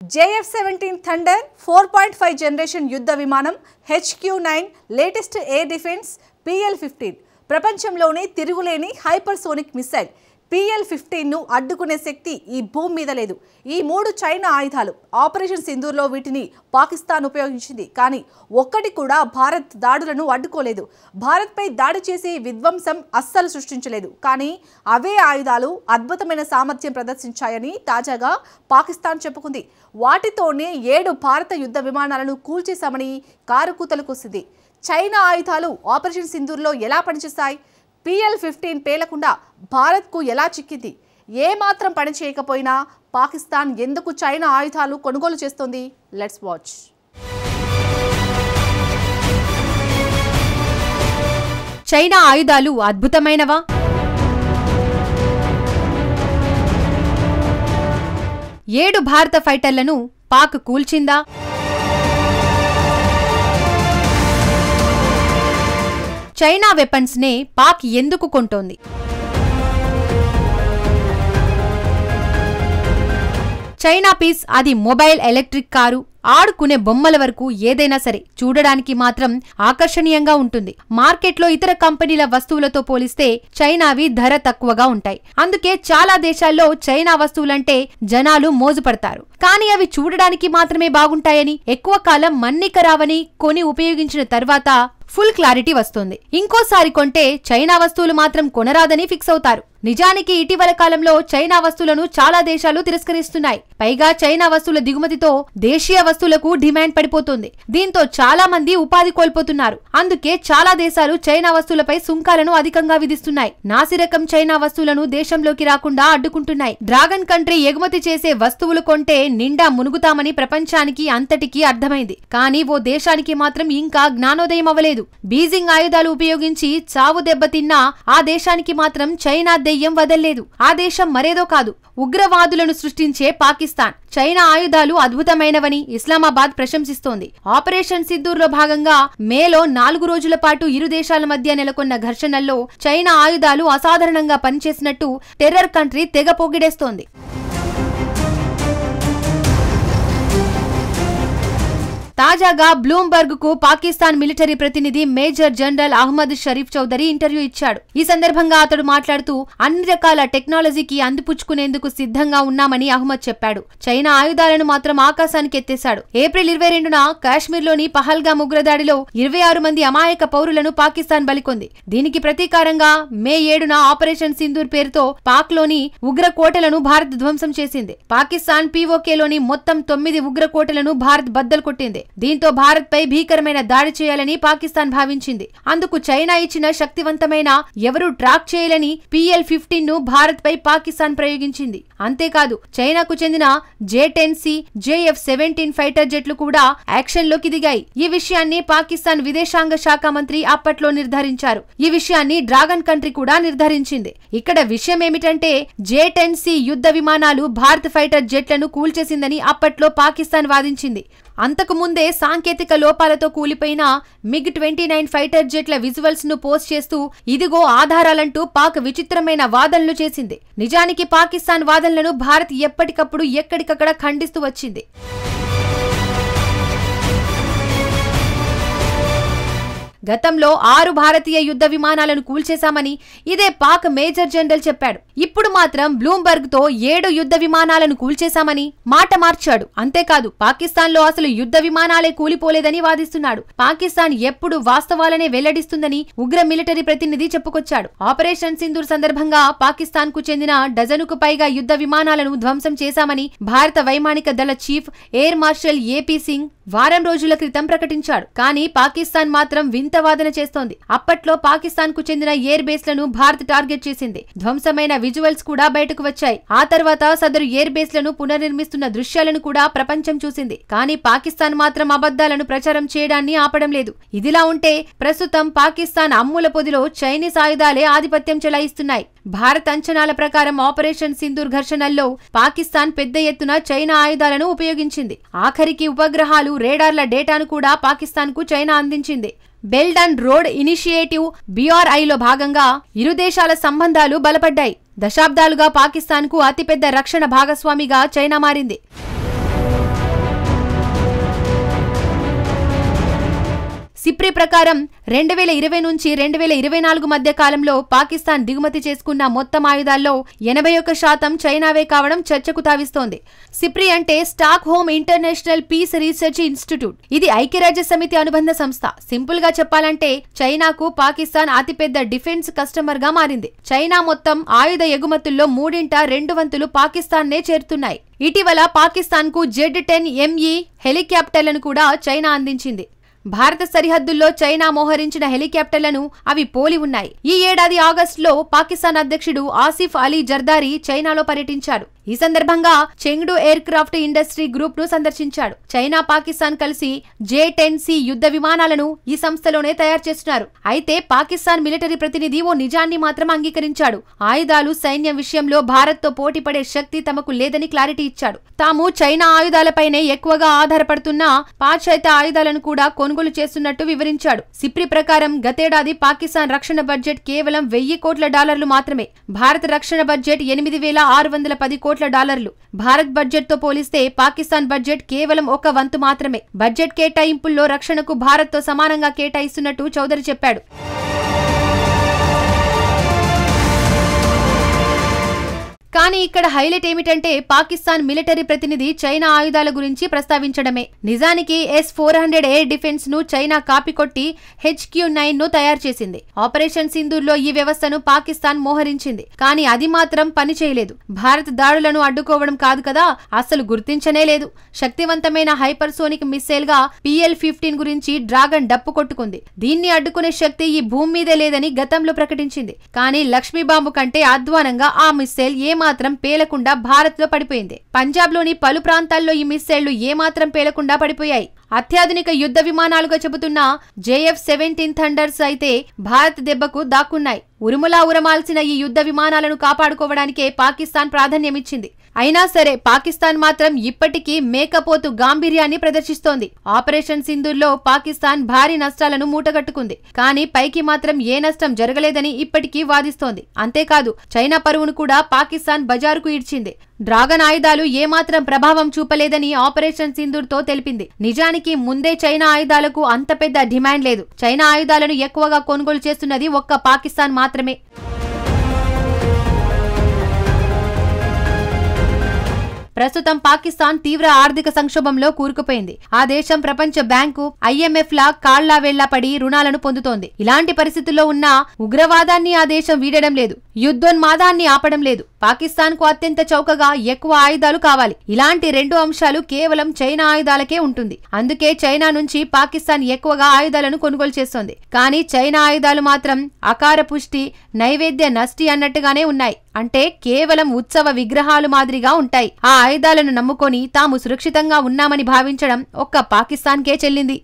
JF-17 Thunder 4.5 generation యుద్ధ విమానం HQ-9 latest air defence PL-15 ప్రపంచంలోనే తిరుగులేని హైపర్సోనిక్ మిసైల్ PL-15 ను అడ్డుకునే శక్తి ఈ భూమి మీద లేదు. ఈ మూడు చైనా ఆయుధాలు ఆపరేషన్ సింధూర్లో వీటిని పాకిస్తాన్ ఉపయోగించింది. కానీ ఒక్కటి కూడా భారత్ దాడులను అడ్డుకోలేదు. భారత్పై దాడి చేసి విధ్వంసం అస్సలు సృష్టించలేదు. కానీ అవే ఆయుధాలు అద్భుతమైన సామర్థ్యం ప్రదర్శించాయని తాజాగా పాకిస్తాన్ చెప్పుకుంది. వాటితోనే 7 భారత యుద్ధ విమానాలను కూల్చేశామని కారుకూతలు కూసింది. చైనా ఆయుధాలు ఆపరేషన్ సింధూర్లో ఎలా పనిచేస్తాయి? PL-15 పేలకుండా భారత్కు ఎలా చిక్కింది? ఏ మాత్రం పని చేయకపోయినా పాకిస్తాన్ ఎందుకు చైనా ఆయుధాలు కొనుగోలు చేస్తోంది? Let's watch. చైనా ఆయుధాలు అద్భుతమైనవా? ఏడు భారత ఫైటర్లను పాక్ కూల్చిందా? చైనా వెపన్స్ నే పాక్ ఎందుకు కొంటోంది? చైనా పీస్ అది మొబైల్, ఎలక్ట్రిక్ కారు, ఆడుకునే బొమ్మల వరకు ఏదైనా సరే చూడడానికి మాత్రం ఆకర్షణీయంగా ఉంటుంది. మార్కెట్లో ఇతర కంపెనీల వస్తువులతో పోలిస్తే చైనావి ధర తక్కువగా ఉంటాయి. అందుకే చాలా దేశాల్లో చైనా వస్తువులంటే జనాలు మోజుపడతారు. కానీ అవి చూడడానికి మాత్రమే బాగుంటాయని, ఎక్కువ కాలం మన్నిక రావని కొని ఉపయోగించిన తర్వాత ఫుల్ క్లారిటీ వస్తుంది. ఇంకోసారి కొంటే చైనా వస్తువులు మాత్రం కొనరాదని ఫిక్స్ అవుతారు. నిజానికి ఇటీవల కాలంలో చైనా వస్తువులను చాలా దేశాలు తిరస్కరిస్తున్నాయి. పైగా చైనా వస్తువుల దిగుమతితో దేశీయ వస్తువులకు డిమాండ్ పడిపోతుంది. దీంతో చాలా మంది ఉపాధి కోల్పోతున్నారు. అందుకే చాలా దేశాలు చైనా వస్తువులపై సుంకాలను అధికంగా విధిస్తున్నాయి. నాసిరకం చైనా వస్తువులను దేశంలోకి రాకుండా అడ్డుకుంటున్నాయి. డ్రాగన్ కంట్రీ ఎగుమతి చేసే వస్తువులు కొంటే నిండా మునుగుతామని ప్రపంచానికి అంతటికీ అర్థమైంది. కానీ ఓ దేశానికి మాత్రం ఇంకా జ్ఞానోదయం అవ్వలేదు. బీజింగ్ ఆయుధాలు ఉపయోగించి చావు దెబ్బతిన్నా ఆ దేశానికి మాత్రం చైనా దెయ్యం వదల్లేదు. ఆ దేశం మరేదో కాదు, ఉగ్రవాదులను సృష్టించే పాకిస్తాన్. చైనా ఆయుధాలు అద్భుతమైనవని ఇస్లామాబాద్ ప్రశంసిస్తోంది. ఆపరేషన్ సింధూర్లో భాగంగా మేలో 4 రోజుల పాటు ఇరు దేశాల మధ్య నెలకొన్న ఘర్షణల్లో చైనా ఆయుధాలు అసాధారణంగా పనిచేసినట్టు టెర్రర్ కంట్రీ తెగ పొగిడేస్తోంది. తాజాగా బ్లూంబర్గ్ కు పాకిస్తాన్ మిలిటరీ ప్రతినిధి major general Ahmed Sharif Chaudhry interview ఇచ్చాడు. ఈ సందర్భంగా అతడు మాట్లాడుతూ అన్ని రకాల టెక్నాలజీకి అందిపుచ్చుకునేందుకు సిద్ధంగా ఉన్నామని అహ్మద్ చెప్పాడు. చైనా ఆయుధాలను మాత్రం ఆకాశానికి ఎత్తేశాడు. ఏప్రిల్ 22న కాశ్మీర్లోని పహల్గామ్ ఉగ్రదాడిలో 26 మంది అమాయక పౌరులను పాకిస్తాన్ బలికొంది. దీనికి ప్రతీకారంగా మే 7న ఆపరేషన్ సింధూర్ పేరుతో పాక్లోని ఉగ్ర కోటలను భారత్ ధ్వంసం చేసింది. పాకిస్తాన్ POKలోని మొత్తం 9 ఉగ్ర కోటలను భారత్ బద్దలు కొట్టింది. దీంతో భారత్ పై భీకరమైన దాడి చేయాలని పాకిస్తాన్ భావించింది. అందుకు చైనా ఇచ్చిన శక్తివంతమైన, ఎవరూ ట్రాక్ చేయలేని PL-15 ను భారత్ పై పాకిస్తాన్ ప్రయోగించింది. అంతేకాదు చైనాకు చెందిన J-10C, JF-17 ఫైటర్ జెట్లు కూడా యాక్షన్ లోకి దిగాయి. ఈ విషయాన్ని పాకిస్తాన్ విదేశాంగ శాఖ మంత్రి అప్పట్లో నిర్ధారించారు. ఈ విషయాన్ని డ్రాగన్ కంట్రీ కూడా నిర్ధారించింది. ఇక్కడ విషయం ఏమిటంటే J-10C యుద్ధ విమానాలు భారత్ ఫైటర్ జెట్లను కూల్చేసిందని అప్పట్లో పాకిస్తాన్ వాదించింది. అంతకు ముందే సాంకేతిక లోపాలతో కూలిపోయిన MiG-29 ఫైటర్ జెట్ల విజువల్స్ ను పోస్ట్ చేస్తూ ఇదిగో ఆధారాలంటూ పాక్ విచిత్రమైన వాదనలు చేసింది. నిజానికి పాకిస్తాన్ వాదనలను భారత్ ఎప్పటికప్పుడు ఎక్కడికక్కడ ఖండిస్తూ వచ్చింది. గతంలో 6 భారతీయ యుద్ధ విమానాలను కూల్చేశామని ఇదే పాక్ మేజర్ జనరల్ చెప్పాడు. ఇప్పుడు మాత్రం బ్లూంబర్గ్ తో 7 యుద్ధ విమానాలను కూల్చేశామని మాట మార్చాడు. అంతేకాదు పాకిస్తాన్ లో అసలు యుద్ధ విమానాలే కూలిపోలేదని వాదిస్తున్నాడు. పాకిస్తాన్ ఎప్పుడు వాస్తవాలనే వెల్లడిస్తుందని ఉగ్ర మిలిటరీ ప్రతినిధి చెప్పుకొచ్చాడు. ఆపరేషన్ సింధూర్ సందర్భంగా పాకిస్తాన్ కు చెందిన డజనుకు పైగా యుద్ధ విమానాలను ధ్వంసం చేశామని భారత వైమానిక దళ chief air marshal AP Singh వారం రోజుల క్రితం ప్రకటించాడు. కానీ పాకిస్తాన్ మాత్రం వింతవాదన చేస్తోంది. అప్పట్లో పాకిస్తాన్ కు చెందిన ఎయిర్ బేస్లను భారత్ టార్గెట్ చేసింది. ధ్వంసమైన విజువల్స్ కూడా బయటకు వచ్చాయి. ఆ తర్వాత సదరు ఎయిర్ బేస్లను పునర్నిర్మిస్తున్న దృశ్యాలను కూడా ప్రపంచం చూసింది. కానీ పాకిస్తాన్ మాత్రం అబద్దాలను ప్రచారం చేయడాన్ని ఆపడం లేదు. ఇదిలా ఉంటే ప్రస్తుతం పాకిస్తాన్ అమ్ముల పొదిలో చైనీస్ ఆయుధాలే ఆధిపత్యం చెలాయిస్తున్నాయి. భారత్ అంచనాల ప్రకారం ఆపరేషన్ సింధూర్ ఘర్షణల్లో పాకిస్తాన్ పెద్ద ఎత్తున చైనా ఆయుధాలను ఉపయోగించింది. ఆఖరికి ఉపగ్రహాలు, రేడార్ల డేటాను కూడా పాకిస్తాన్ కు చైనా అందించింది. బెల్ట్ అండ్ రోడ్ ఇనిషియేటివ్ BRIలో భాగంగా ఇరు దేశాల సంబంధాలు బలపడ్డాయి. దశాబ్దాలుగా పాకిస్తాన్ కు అతిపెద్ద రక్షణ భాగస్వామిగా చైనా మారింది. సిప్రి ప్రకారం 2020 నుంచి 2024 మధ్య కాలంలో పాకిస్తాన్ దిగుమతి చేసుకున్న మొత్తం ఆయుధాల్లో 81% చైనావే కావడం చర్చకు తావిస్తోంది. సిప్రి అంటే Stockholm International Peace Research Institute. ఇది ఐక్యరాజ్య సమితి అనుబంధ సంస్థ. సింపుల్ గా చెప్పాలంటే చైనాకు పాకిస్తాన్ అతిపెద్ద డిఫెన్స్ కస్టమర్ గా మారింది. చైనా మొత్తం ఆయుధ ఎగుమతుల్లో 3/2 వంతులు పాకిస్తాన్ నే చేరుతున్నాయి. ఇటీవల పాకిస్తాన్ కు Z-10ME హెలికాప్టర్లను కూడా చైనా అందించింది. భారత సరిహద్దుల్లో చైనా మోహరించిన హెలికాప్టర్లను అవి పోలి ఉన్నాయి. ఈ ఏడాది ఆగస్టులో పాకిస్తాన్ అధ్యక్షుడు ఆసిఫ్ అలీ జర్దారీ చైనాలో పర్యటించాడు. ఈ సందర్భంగా Chengdu air craft industry group ను సందర్శించాడు. చైనా పాకిస్తాన్ కలిసి J-10C యుద్ధ విమానాలను ఈ సంస్థలోనే తయారు చేస్తున్నారు. అయితే పాకిస్తాన్ మిలిటరీ ప్రతినిధి ఓ నిజాన్ని మాత్రం అంగీకరించాడు. ఆయుధాలు, సైన్యం విషయంలో భారత్ తో పోటీ పడే శక్తి తమకు లేదని క్లారిటీ ఇచ్చాడు. తాము చైనా ఆయుధాలపైనే ఎక్కువగా ఆధారపడుతున్నా పాశ్చాత్య ఆయుధాలను కూడా కొనుగోలు చేస్తున్నట్టు వివరించాడు. సిప్రి ప్రకారం గతేడాది పాకిస్తాన్ రక్షణ బడ్జెట్ కేవలం $1000 కోట్ల మాత్రమే. భారత రక్షణ బడ్జెట్ $8610 కోట్ల. భారత్ బడ్జెట్ తో పోలిస్తే పాకిస్తాన్ బడ్జెట్ కేవలం 1/1 మాత్రమే. బడ్జెట్ కేటాయింపుల్లో రక్షణకు భారత్ తో సమానంగా కేటాయిస్తున్నట్టు చౌదరి చెప్పాడు. కానీ ఇక్కడ హైలైట్ ఏమిటంటే పాకిస్తాన్ మిలిటరీ ప్రతినిధి చైనా ఆయుధాల గురించి ప్రస్తావించడమే. నిజానికి S-400 ఎయిర్ డిఫెన్స్ ను చైనా కాపీ కొట్టి HQ-9 ను తయారు చేసింది. ఆపరేషన్ సింధూర్ లో ఈ వ్యవస్థను పాకిస్తాన్ మోహరించింది. కానీ అది మాత్రం పని చేయలేదు. భారత్ దాడులను అడ్డుకోవడం కాదు కదా, అసలు గుర్తించనే లేదు. శక్తివంతమైన హైపర్సోనిక్ మిస్సైల్ గా PL-15 గురించి డ్రాగన్ డప్పు కొట్టుకుంది. దీన్ని అడ్డుకునే శక్తి ఈ భూమి మీదే లేదని గతంలో ప్రకటించింది. కానీ లక్ష్మీ బాంబు కంటే అధ్వానంగా ఆ మిస్సైల్ మాత్రం పేలకుండా భారత్ లో పడిపోయింది. పంజాబ్ లోని పలు ప్రాంతాల్లో ఈ మిస్సైళ్లు ఏమాత్రం పేలకుండా పడిపోయాయి. అత్యాధునిక యుద్ధ విమానాలుగా చెబుతున్న JF-17 థండర్స్ అయితే భారత్ దెబ్బకు దాక్కున్నాయి. ఉరుములా ఉరమాల్సిన ఈ యుద్ధ విమానాలను కాపాడుకోవడానికే పాకిస్తాన్ ప్రాధాన్యమిచ్చింది. అయినా సరే పాకిస్తాన్ మాత్రం ఇప్పటికీ మేకపోతు గాంభీర్యాన్ని ప్రదర్శిస్తోంది. ఆపరేషన్ సింధూర్లో పాకిస్తాన్ భారీ నష్టాలను మూటగట్టుకుంది. కానీ పైకి మాత్రం ఏ నష్టం జరగలేదని ఇప్పటికీ వాదిస్తోంది. అంతేకాదు చైనా పరువును కూడా పాకిస్తాన్ బజారుకు ఈడ్చింది. డ్రాగన్ ఆయుధాలు ఏమాత్రం ప్రభావం చూపలేదని ఆపరేషన్ సింధూర్ తో తెలిపింది. నిజానికి ముందే చైనా ఆయుధాలకు అంత పెద్ద డిమాండ్ లేదు. చైనా ఆయుధాలను ఎక్కువగా కొనుగోలు చేస్తున్నది ఒక్క పాకిస్తాన్ మాత్రమే. ప్రస్తుతం పాకిస్తాన్ తీవ్ర ఆర్థిక సంక్షోభంలో కూరుకుపోయింది. ఆ దేశం ప్రపంచ బ్యాంకు, IMF లా కాళ్లా వేళ్లా పడి రుణాలను పొందుతోంది. ఇలాంటి పరిస్థితుల్లో ఉన్న ఉగ్రవాదాన్ని ఆ దేశం వీడడం లేదు, యుద్ధోన్మాదాన్ని ఆపడం లేదు. పాకిస్తాన్ కు అత్యంత చౌకగా ఎక్కువ ఆయుధాలు కావాలి. ఇలాంటి 2 అంశాలు కేవలం చైనా ఆయుధాలకే ఉంటుంది. అందుకే చైనా నుంచి పాకిస్తాన్ ఎక్కువగా ఆయుధాలను కొనుగోలు చేస్తోంది. కానీ చైనా ఆయుధాలు మాత్రం అకార పుష్టి, నైవేద్య నష్టి అన్నట్టుగానే ఉన్నాయి. అంటే కేవలం ఉత్సవ విగ్రహాలు మాదిరిగా ఉంటాయి. ఆ ఆయుధాలను నమ్ముకొని తాము సురక్షితంగా ఉన్నామని భావించడం ఒక్క పాకిస్తాన్కే చెల్లింది.